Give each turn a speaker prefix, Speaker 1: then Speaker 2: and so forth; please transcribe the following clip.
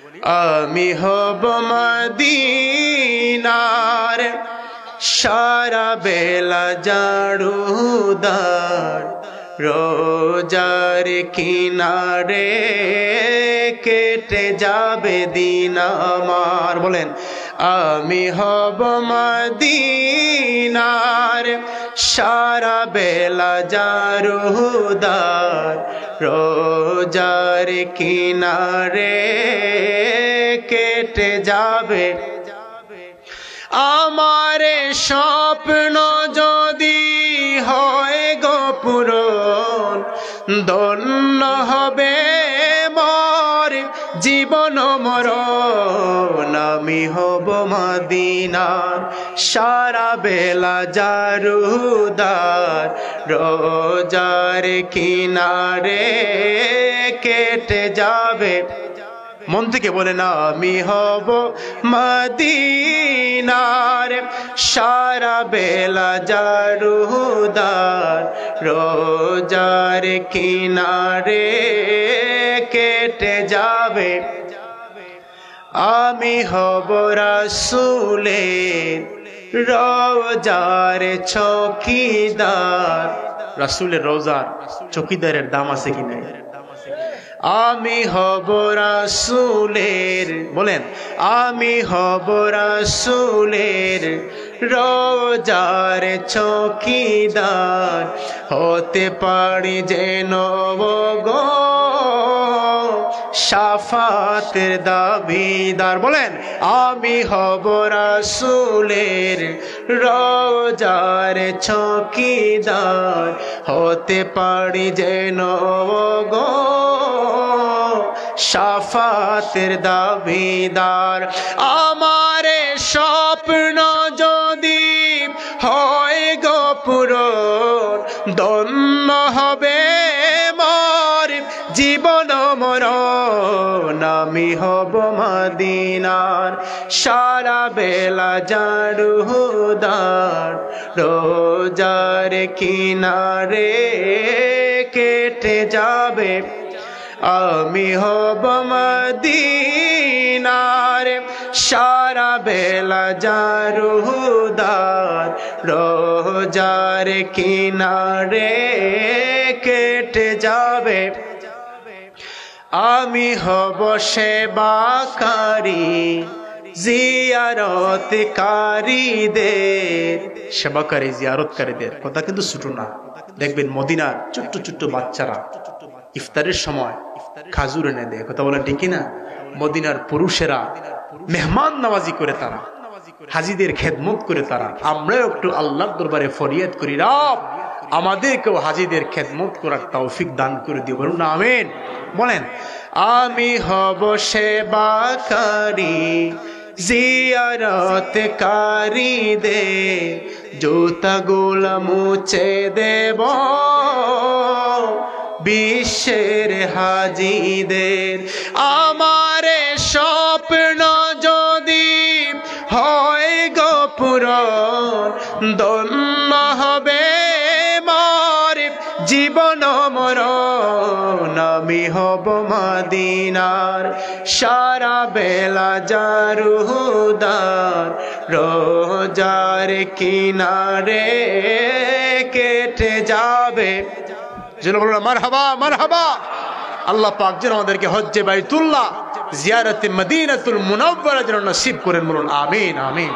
Speaker 1: আমি হব মদিনার সারা বেলা জাড়ুদার, রোজার কিনারে কেটে যাবে দিন আমার। বলেন আমি হব মদিনার সারা বেলা জাড়ুদার, রোজার কিনারে কেটে যাবে। আমার স্বপ্ন যদি হয় গো পূরণ, ধন্য হবে মোর জীবন মরণ। আমি হব মদিনার সারা বেলা জাড়ুদার, রোজার কিনারে কেটে যাবে। মন থেকে বলে না আমি হব মদিনার সারা বেলা জাড়ুদার, রোজার কিনারে কেটে যাবে। আমি হব রাসূলের রওজার চৌকিদার। রাসূলের রওজার চৌকিদারের দাম আছে কি নাই? আমি হব রাসূলের, বলেন আমি হব রাসূলের রওজার চৌকিদার, হতে পারি যেন গো শাফাতের দাবিদার। বলেন আমি হব রাসূলের রওজার চৌকিদার, হতে পারি যেন গো শাফাতের দাবিদার। আমার স্বপ্ন যদি হয় গো পূরণ, ধন্য হবে মোর জীবন মরণ। আমি হব মদিনার সারা বেলা জাড়ুদার, রোজার কিনারে কেটে যাবে। আমি হব মদিনার সারা বেলা জাড়ুদার, রোজার কিনারে কেটে যাবে। আমি হব সেবাকারী জিয়ারতকারীদের। সেবাকারী জিয়ারতকারীদের কথা কিন্তু ছোট না। দেখবেন মদিনার ছোট্ট ছোট্ট বাচ্চারা ইফতারের সময় খাজুর এনে দেয়, কথা বলেন ঠিক না? মদিনার পুরুষেরা মেহমান নওয়াজি করে, তারা হাজিদের খেদমত করে। তারা আমরাও একটু আল্লাহর দরবারে ফরিয়াদ করি, রব আমাদেরকেও হাজিদের খেদমত করার তৌফিক দান করে দিও। বলুন না আমিন। বলেন আমি হব সেবাকারী জিয়ারতকারীদের, জুতাগুলা মুছে দেব বিশ্বের হাজিদের। আমার স্বপ্ন যদি হয় গো পূরণ, ধন্য হবে মোর জীবন মরণ। আমি হব মদিনার সারা বেলা জাড়ুদার, রোজার কিনারে কেটে যাবে। যেন বলুন মারহাবা মারহাবা। আল্লাহ পাক যেন আমাদেরকে হজ্জে বাইতুল্লাহ জিয়ারতে মদিনাতুল মুনাওয়ারা যেন নসিব করেন। বলুন আমিন আমিন।